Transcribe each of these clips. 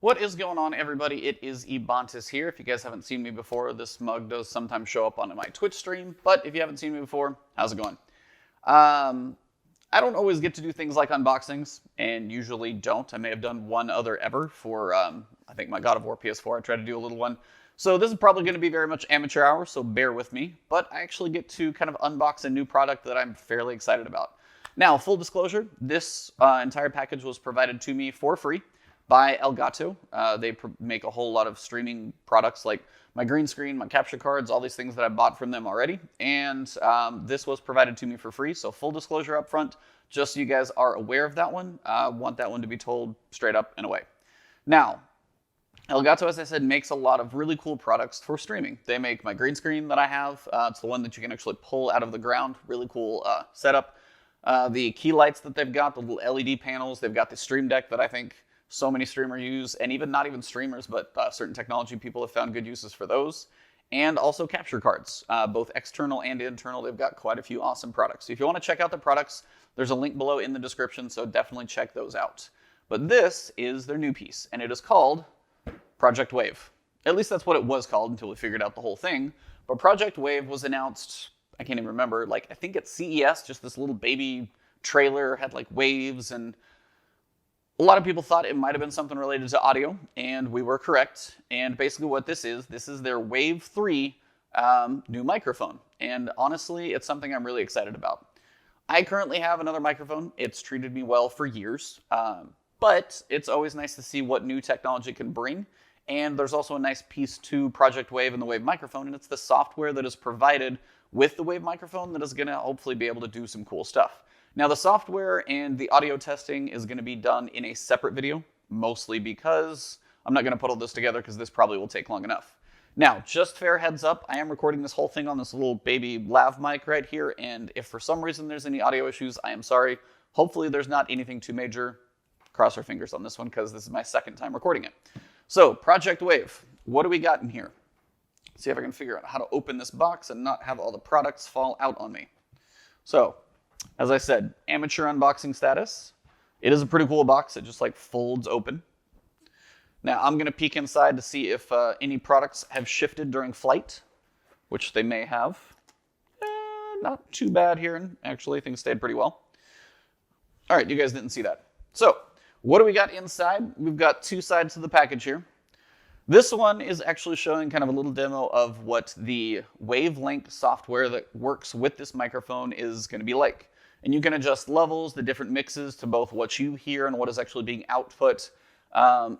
What is going on, everybody? It is Ebontis here. If you guys haven't seen me before, this mug does sometimes show up on my Twitch stream, but if you haven't seen me before, how's it going? I don't always get to do things like unboxings, and usually don't. I may have done one other ever for, I think my God of War PS4. I tried to do a little one. So this is probably going to be very much amateur hour, so bear with me. But I actually get to kind of unbox a new product that I'm fairly excited about. Now, full disclosure, this entire package was provided to me for free by elGato. They make a whole lot of streaming products like my green screen, my capture cards, all these things that I bought from them already. And this was provided to me for free, so full disclosure up front, just so you guys are aware of that one. I want that one to be told straight up and away. Now, elGato, as I said, makes a lot of really cool products for streaming. They make my green screen that I have. It's the one that you can actually pull out of the ground. Really cool setup. The key lights that they've got, the little LED panels. They've got the Stream Deck that I think so many streamers use, and even not even streamers, but certain technology people have found good uses for those. And also capture cards, both external and internal. They've got quite a few awesome products. So if you want to check out the products, there's a link below in the description, so definitely check those out. But this is their new piece, and it is called Project Wave. At least that's what it was called until we figured out the whole thing. But Project Wave was announced, I can't even remember, like I think at CES, just this little baby trailer, had like waves, and a lot of people thought it might have been something related to audio, and we were correct. And basically what this is their Wave 3 new microphone. And honestly, it's something I'm really excited about. I currently have another microphone. It's treated me well for years, but it's always nice to see what new technology can bring. And there's also a nice piece to Project Wave and the Wave microphone, and it's the software that is provided with the Wave microphone that is going to hopefully be able to do some cool stuff. Now, the software and the audio testing is going to be done in a separate video, mostly because I'm not going to put all this together because this probably will take long enough. Now, just fair heads up, I am recording this whole thing on this little baby lav mic right here, and if for some reason there's any audio issues, I am sorry. Hopefully there's not anything too major. Cross our fingers on this one because this is my second time recording it. So, Project Wave, what do we got in here? Let's see if I can figure out how to open this box and not have all the products fall out on me. So, as I said, amateur unboxing status. It is a pretty cool box. It just like folds open. Now I'm going to peek inside to see if any products have shifted during flight, which they may have. Not too bad here, actually. Things stayed pretty well. All right, you guys didn't see that. So what do we got inside? We've got two sides to the package here. This one is actually showing kind of a little demo of what the wavelength software that works with this microphone is going to be like. And you can adjust levels, the different mixes to both what you hear and what is actually being output.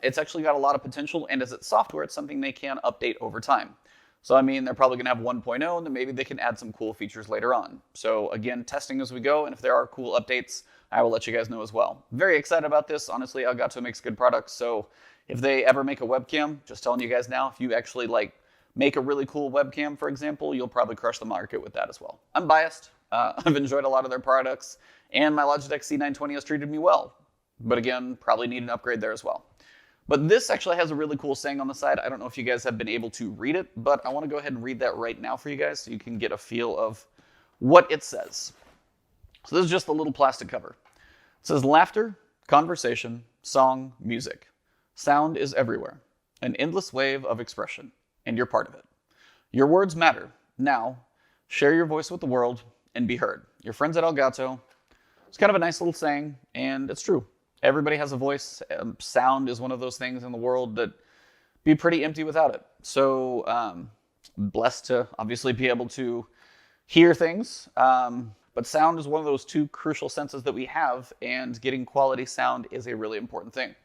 It's actually got a lot of potential, and as it's software, it's something they can update over time. So I mean, they're probably going to have 1.0, and then maybe they can add some cool features later on. So again, testing as we go, and if there are cool updates, I will let you guys know as well. Very excited about this. Honestly, elGato makes good products, so if they ever make a webcam, just telling you guys now, if you actually like make a really cool webcam, for example, you'll probably crush the market with that as well. I'm biased. I've enjoyed a lot of their products, and my Logitech C920 has treated me well. But again, probably need an upgrade there as well. But this actually has a really cool saying on the side. I don't know if you guys have been able to read it, but I want to go ahead and read that right now for you guys so you can get a feel of what it says. So this is just a little plastic cover. It says, laughter, conversation, song, music. Sound is everywhere, an endless wave of expression, and you're part of it. Your words matter. Now, share your voice with the world and be heard. Your friends at elGato. It's kind of a nice little saying, and it's true. Everybody has a voice. Sound is one of those things in the world that be pretty empty without it. So, blessed to obviously be able to hear things, but sound is one of those two crucial senses that we have, and getting quality sound is a really important thing.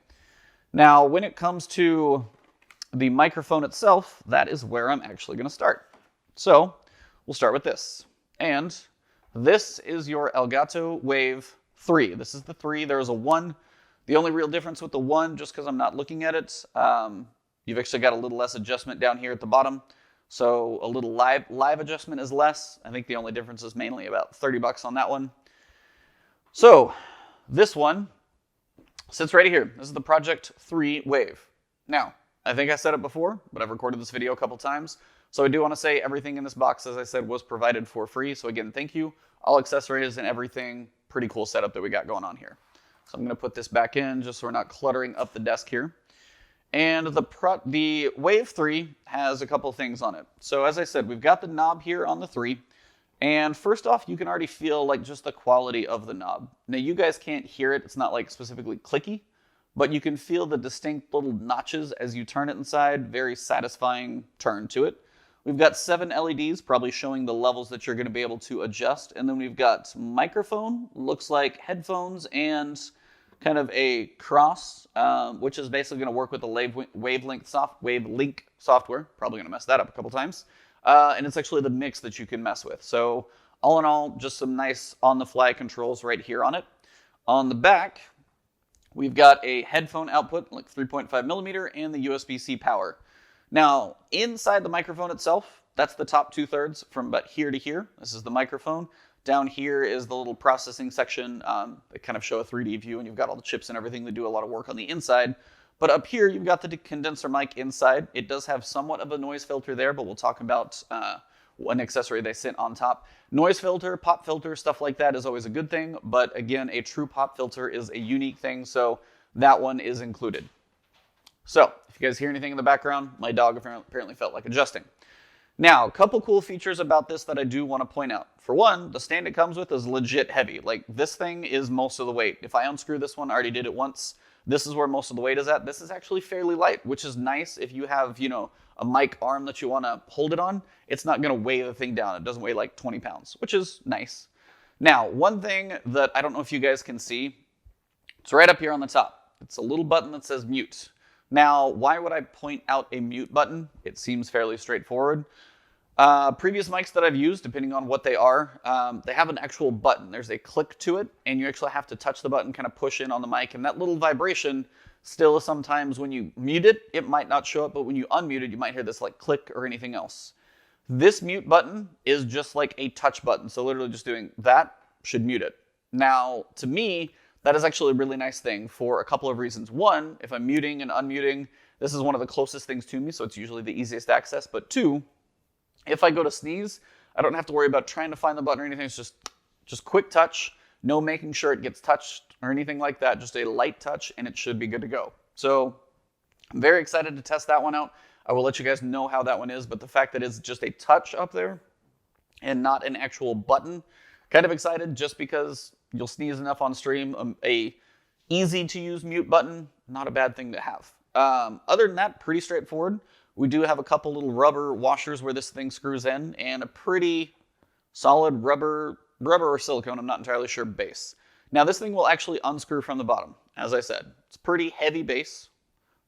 Now, when it comes to the microphone itself, that is where I'm actually going to start. So, we'll start with this. And this is your elGato Wave 3. This is the 3. There is a 1. The only real difference with the 1, just because I'm not looking at it, you've actually got a little less adjustment down here at the bottom. So a little live adjustment is less. I think the only difference is mainly about 30 bucks on that one. So this one sits right here. This is the Project 3 Wave. Now, I think I said it before, but I've recorded this video a couple times. So I do want to say everything in this box, as I said, was provided for free. So again, thank you. All accessories and everything. Pretty cool setup that we got going on here. So I'm going to put this back in just so we're not cluttering up the desk here. And the Wave 3 has a couple things on it. So as I said, we've got the knob here on the 3. And first off, you can already feel like just the quality of the knob. Now you guys can't hear it, it's not like specifically clicky, but you can feel the distinct little notches as you turn it inside. Very satisfying turn to it. We've got 7 LEDs, probably showing the levels that you're going to be able to adjust. And then we've got microphone, looks like headphones, and kind of a cross, which is basically going to work with the Wavelink software. Probably going to mess that up a couple times. And it's actually the mix that you can mess with. So all in all, just some nice on-the-fly controls right here on it. On the back, we've got a headphone output, like 3.5 millimeter, and the USB-C power. Now, inside the microphone itself, that's the top 2/3 from about here to here. This is the microphone. Down here is the little processing section that kind of show a 3D view, and you've got all the chips and everything that do a lot of work on the inside. But up here, you've got the condenser mic inside. It does have somewhat of a noise filter there, but we'll talk about an accessory they sent on top. Noise filter, pop filter, stuff like that is always a good thing. But again, a true pop filter is a unique thing, so that one is included. So if you guys hear anything in the background, my dog apparently felt like adjusting. Now, a couple cool features about this that I do want to point out. For one, the stand it comes with is legit heavy. Like, this thing is most of the weight. If I unscrew this one, I already did it once. This is where most of the weight is at. This is actually fairly light, which is nice if you have, a mic arm that you want to hold it on. It's not going to weigh the thing down. It doesn't weigh like 20 pounds, which is nice. Now, one thing that I don't know if you guys can see, it's right up here on the top. It's a little button that says mute. Now, why would I point out a mute button? It seems fairly straightforward. Previous mics that I've used, depending on what they are, they have an actual button. There's a click to it, and you actually have to touch the button, kind of push in on the mic, and that little vibration still sometimes when you mute it, it might not show up, but when you unmute it, you might hear this like click or anything else. This mute button is just like a touch button, so literally just doing that should mute it. Now, to me, that is actually a really nice thing for a couple of reasons. One, if I'm muting and unmuting, this is one of the closest things to me, so it's usually the easiest access. But two, if I go to sneeze, I don't have to worry about trying to find the button or anything. It's just quick touch, no making sure it gets touched or anything like that. Just a light touch, and it should be good to go. So I'm very excited to test that one out. I will let you guys know how that one is, but the fact that it's just a touch up there and not an actual button, kind of excited just because you'll sneeze enough on stream. A easy to use mute button, not a bad thing to have. Other than that, pretty straightforward. We do have a couple little rubber washers where this thing screws in, and a pretty solid rubber or silicone, I'm not entirely sure, base. Now this thing will actually unscrew from the bottom. As I said, it's pretty heavy base,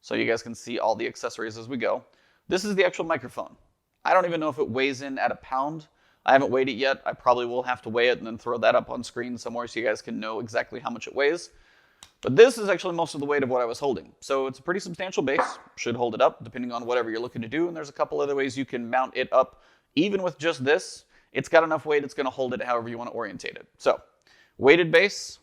so you guys can see all the accessories as we go. This is the actual microphone. I don't even know if it weighs in at a pound. I haven't weighed it yet. I probably will have to weigh it and then throw that up on screen somewhere so you guys can know exactly how much it weighs. But this is actually most of the weight of what I was holding. So it's a pretty substantial base. Should hold it up depending on whatever you're looking to do. And there's a couple other ways you can mount it up. Even with just this, it's got enough weight, it's going to hold it however you want to orientate it. So weighted base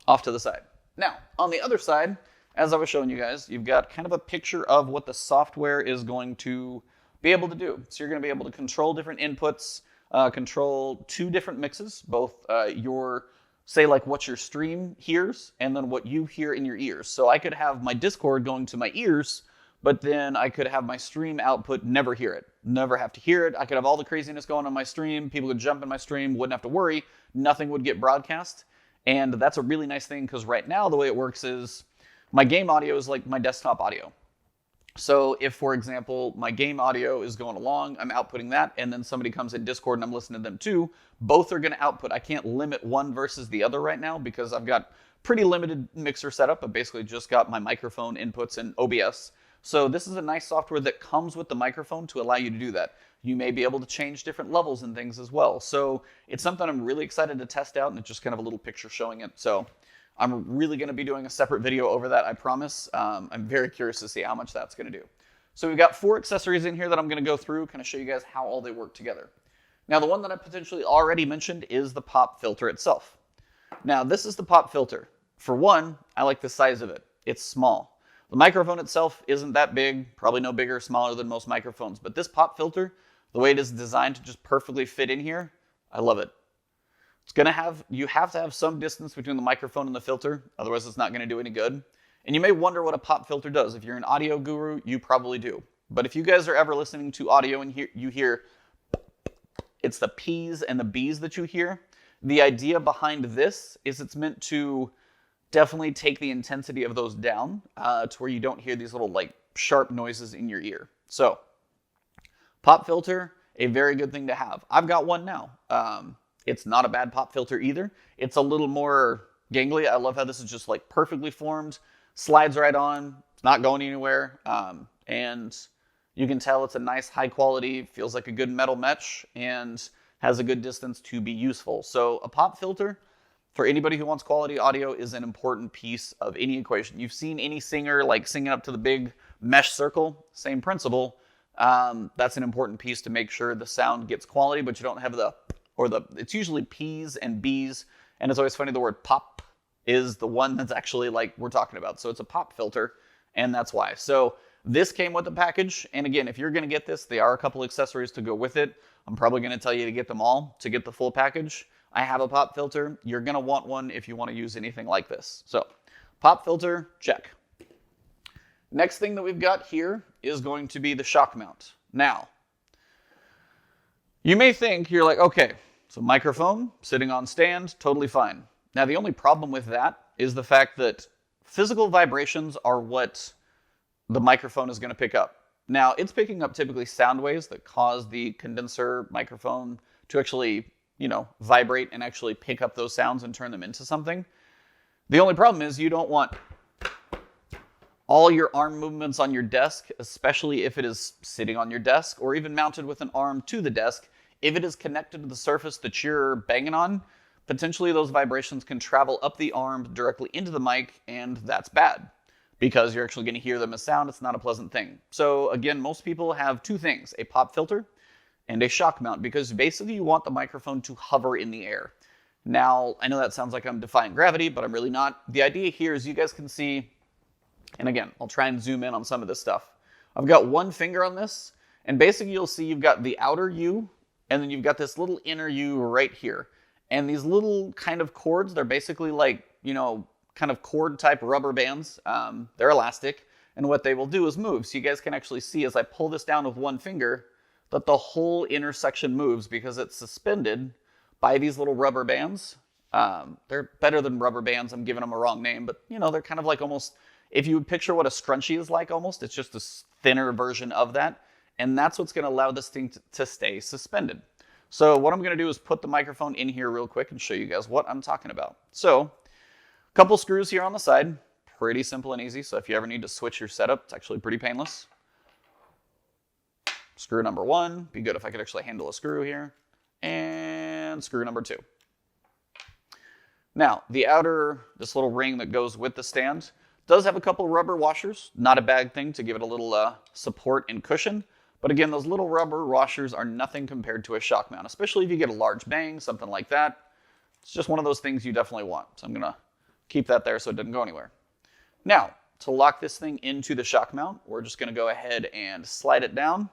off to the side. Now, on the other side, as I was showing you guys, you've got kind of a picture of what the software is going to be able to do. So you're going to be able to control different inputs, control 2 different mixes, both say like what your stream hears and then what you hear in your ears. So I could have my Discord going to my ears, but then I could have my stream output never hear it, never have to hear it. I could have all the craziness going on my stream. People could jump in my stream, wouldn't have to worry. Nothing would get broadcast. And that's a really nice thing because right now the way it works is my game audio is like my desktop audio. So if, for example, my game audio is going along, I'm outputting that, and then somebody comes in Discord and I'm listening to them too, both are going to output. I can't limit one versus the other right now because I've got pretty limited mixer setup. I basically just got my microphone inputs and OBS. So this is a nice software that comes with the microphone to allow you to do that. You may be able to change different levels and things as well. So it's something I'm really excited to test out, and it's just kind of a little picture showing it. So I'm really going to be doing a separate video over that, I promise. I'm very curious to see how much that's going to do. So we've got 4 accessories in here that I'm going to go through, kind of show you guys how all they work together. Now, the one that I potentially already mentioned is the pop filter itself. Now, this is the pop filter. For one, I like the size of it. It's small. The microphone itself isn't that big, probably no bigger or smaller than most microphones, but this pop filter, the way it is designed to just perfectly fit in here, I love it. You have to have some distance between the microphone and the filter, otherwise it's not going to do any good. And you may wonder what a pop filter does. If you're an audio guru, you probably do. But if you guys are ever listening to audio and you hear, it's the P's and the B's that you hear, the idea behind this is it's meant to definitely take the intensity of those down to where you don't hear these little like sharp noises in your ear. So pop filter, a very good thing to have. I've got one now. It's not a bad pop filter either. It's a little more gangly. I love how this is just like perfectly formed, slides right on, it's not going anywhere. And you can tell it's a nice high quality, feels like a good metal mesh, and has a good distance to be useful. So a pop filter, for anybody who wants quality audio, is an important piece of any equation. You've seen any singer like singing up to the big mesh circle, same principle. That's an important piece to make sure the sound gets quality, but you don't have it's usually P's and B's, and it's always funny, the word pop is the one that's actually like we're talking about. So it's a pop filter, and that's why. So this came with the package, and again, if you're gonna get this, there are a couple accessories to go with it. I'm probably gonna tell you to get them all to get the full package. I have a pop filter. You're gonna want one if you wanna use anything like this. So pop filter, check. Next thing that we've got here is going to be the shock mount. Now, you may think, you're like, okay, so microphone sitting on stand, totally fine. Now, the only problem with that is the fact that physical vibrations are what the microphone is going to pick up. Now, it's picking up typically sound waves that cause the condenser microphone to actually, vibrate and actually pick up those sounds and turn them into something. The only problem is you don't want all your arm movements on your desk, especially if it is sitting on your desk or even mounted with an arm to the desk. If it is connected to the surface that you're banging on, potentially those vibrations can travel up the arm directly into the mic, and that's bad because you're actually going to hear them as sound. It's not a pleasant thing. So again, most people have two things, a pop filter and a shock mount, because basically you want the microphone to hover in the air. Now, I know that sounds like I'm defying gravity, but I'm really not. The idea here is you guys can see, and again, I'll try and zoom in on some of this stuff. I've got one finger on this, and basically you'll see you've got the outer U, and then you've got this little inner U right here. And these little kind of cords, they're basically like, kind of cord type rubber bands. They're elastic, and what they will do is move. So you guys can actually see as I pull this down with one finger that the whole intersection moves because it's suspended by these little rubber bands. They're better than rubber bands. I'm giving them a wrong name, but they're kind of like almost, if you would picture what a scrunchie is like almost, it's just a thinner version of that. And that's what's going to allow this thing to stay suspended. So what I'm going to do is put the microphone in here real quick and show you guys what I'm talking about. So a couple screws here on the side, pretty simple and easy. So if you ever need to switch your setup, it's actually pretty painless. Screw number one, be good if I could actually handle a screw here. And screw number two. Now, the outer, this little ring that goes with the stand, does have a couple rubber washers. Not a bad thing to give it a little support and cushion. But again, those little rubber washers are nothing compared to a shock mount, especially if you get a large bang, something like that. It's just one of those things you definitely want. So I'm going to keep that there so it doesn't go anywhere. Now, to lock this thing into the shock mount, we're just going to go ahead and slide it down.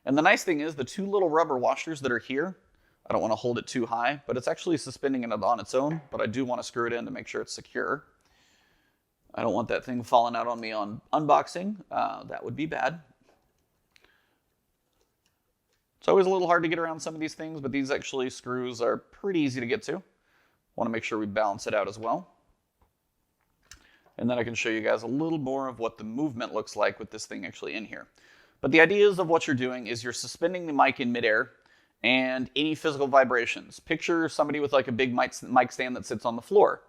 And the nice thing is the two little rubber washers that are here, I don't want to hold it too high, but it's actually suspending it on its own, but I do want to screw it in to make sure it's secure. I don't want that thing falling out on me on unboxing. That would be bad. It's always a little hard to get around some of these things, but these actually screws are pretty easy to get to. Want to make sure we balance it out as well. And then I can show you guys a little more of what the movement looks like with this thing actually in here. But the ideas of what you're doing is you're suspending the mic in midair and any physical vibrations. Picture somebody with like a big mic stand that sits on the floor.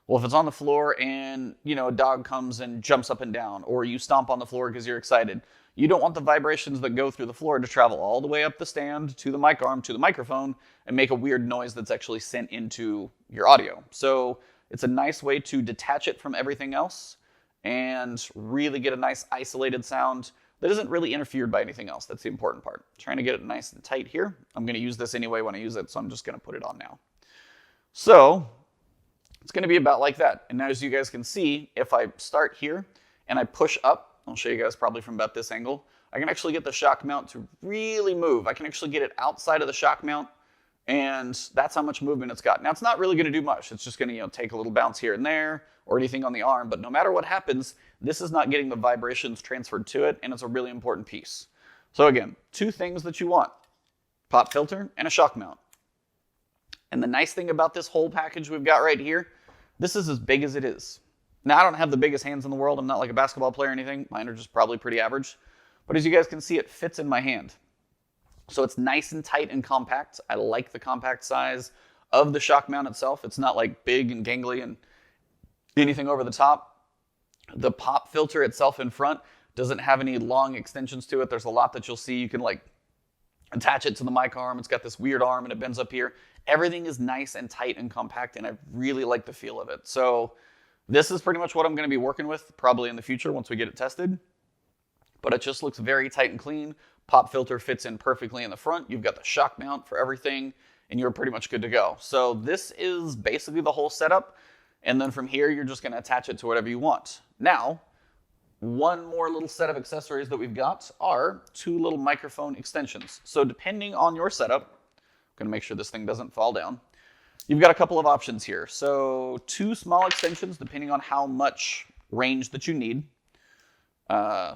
Well, if it's on the floor and, a dog comes and jumps up and down, or you stomp on the floor because you're excited, you don't want the vibrations that go through the floor to travel all the way up the stand to the mic arm, to the microphone, and make a weird noise that's actually sent into your audio. So it's a nice way to detach it from everything else and really get a nice isolated sound that isn't really interfered by anything else. That's the important part. Trying to get it nice and tight here. I'm going to use this anyway when I use it, so I'm just going to put it on now. So it's going to be about like that. And now as you guys can see, if I start here and I push up, I'll show you guys probably from about this angle, I can actually get the shock mount to really move. I can actually get it outside of the shock mount And that's how much movement it's got. Now, it's not really going to do much. It's just going to, take a little bounce here and there or anything on the arm. But no matter what happens, this is not getting the vibrations transferred to it, and it's a really important piece. So again, two things that you want: pop filter and a shock mount. And the nice thing about this whole package we've got right here, this is as big as it is. Now, I don't have the biggest hands in the world. I'm not like a basketball player or anything. Mine are just probably pretty average. But as you guys can see, it fits in my hand. So it's nice and tight and compact. I like the compact size of the shock mount itself. It's not like big and gangly and anything over the top. The pop filter itself in front doesn't have any long extensions to it. There's a lot that you'll see. You can like attach it to the mic arm. It's got this weird arm and it bends up here. Everything is nice and tight and compact, and I really like the feel of it. So this is pretty much what I'm going to be working with probably in the future once we get it tested. But it just looks very tight and clean. Pop filter fits in perfectly in the front. You've got the shock mount for everything, and you're pretty much good to go. So this is basically the whole setup. And then from here, you're just going to attach it to whatever you want. Now, one more little set of accessories that we've got are two little microphone extensions. So depending on your setup, I'm going to make sure this thing doesn't fall down. You've got a couple of options here. So two small extensions depending on how much range that you need.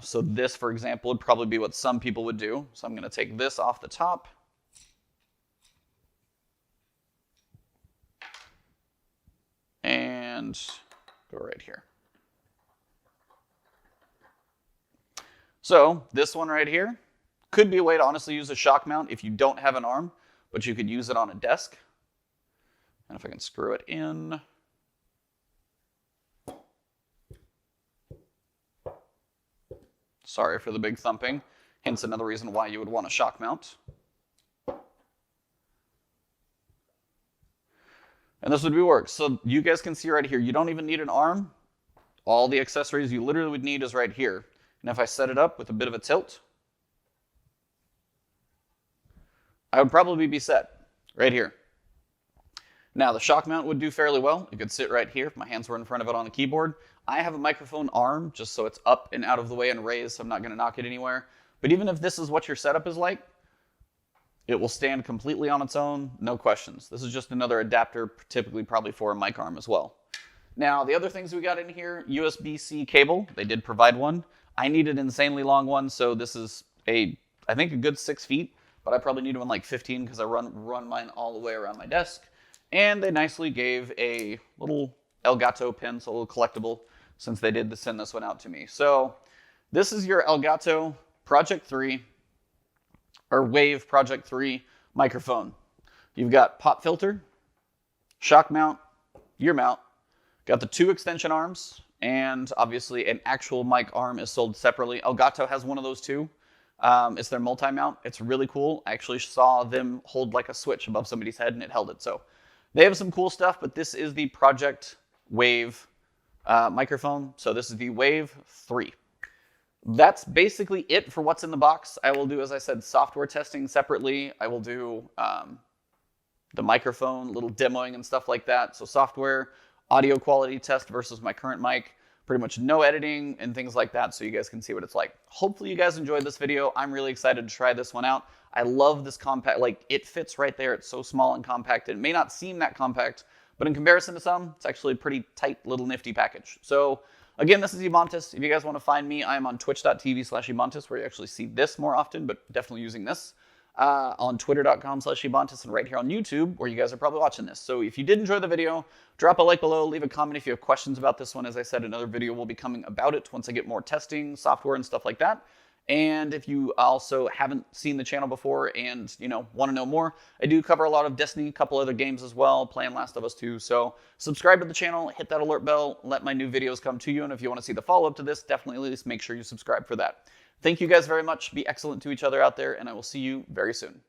So this, for example, would probably be what some people would do. So I'm going to take this off the top. And go right here. So this one right here could be a way to honestly use a shock mount if you don't have an arm, but you could use it on a desk. And if I can screw it in. Sorry for the big thumping. Hence another reason why you would want a shock mount. And this would work. So you guys can see right here, you don't even need an arm. All the accessories you literally would need is right here. And if I set it up with a bit of a tilt, I would probably be set right here. Now, the shock mount would do fairly well. It could sit right here if my hands were in front of it on the keyboard. I have a microphone arm just so it's up and out of the way and raised, so I'm not going to knock it anywhere. But even if this is what your setup is like, it will stand completely on its own, no questions. This is just another adapter, typically probably for a mic arm as well. Now, the other things we got in here, USB-C cable. They did provide one. I need an insanely long one, so this is I think a good 6 feet, but I probably need one like 15 because I run mine all the way around my desk. And they nicely gave a little elGato pin, so a little collectible, since they did send this one out to me. So this is your elGato Project 3, or Wave Project 3 microphone. You've got pop filter, shock mount, ear mount, got the two extension arms, and obviously an actual mic arm is sold separately. elGato has one of those too. It's their multi-mount. It's really cool. I actually saw them hold like a switch above somebody's head and it held it. So they have some cool stuff, but this is the Project Wave microphone. So this is the Wave 3. That's basically it for what's in the box. I will do, as I said, software testing separately. I will do the microphone, little demoing and stuff like that. So software, audio quality test versus my current mic. Pretty much no editing and things like that, so you guys can see what it's like. Hopefully you guys enjoyed this video. I'm really excited to try this one out. I love this compact, like it fits right there. It's so small and compact. It may not seem that compact, but in comparison to some, it's actually a pretty tight little nifty package. So again, this is Ebontis. If you guys want to find me, I'm on twitch.tv/Ebontis, where you actually see this more often, but definitely using this. On twitter.com/Ebontis, and right here on YouTube, where you guys are probably watching this. So if you did enjoy the video, drop a like below, leave a comment if you have questions about this one. As I said, another video will be coming about it once I get more testing, software, and stuff like that. And if you also haven't seen the channel before and want to know more, I do cover a lot of Destiny, a couple other games as well, playing Last of Us 2. So subscribe to the channel, hit that alert bell, let my new videos come to you. And if you want to see the follow-up to this, definitely at least make sure you subscribe for that. Thank you guys very much. Be excellent to each other out there, and I will see you very soon.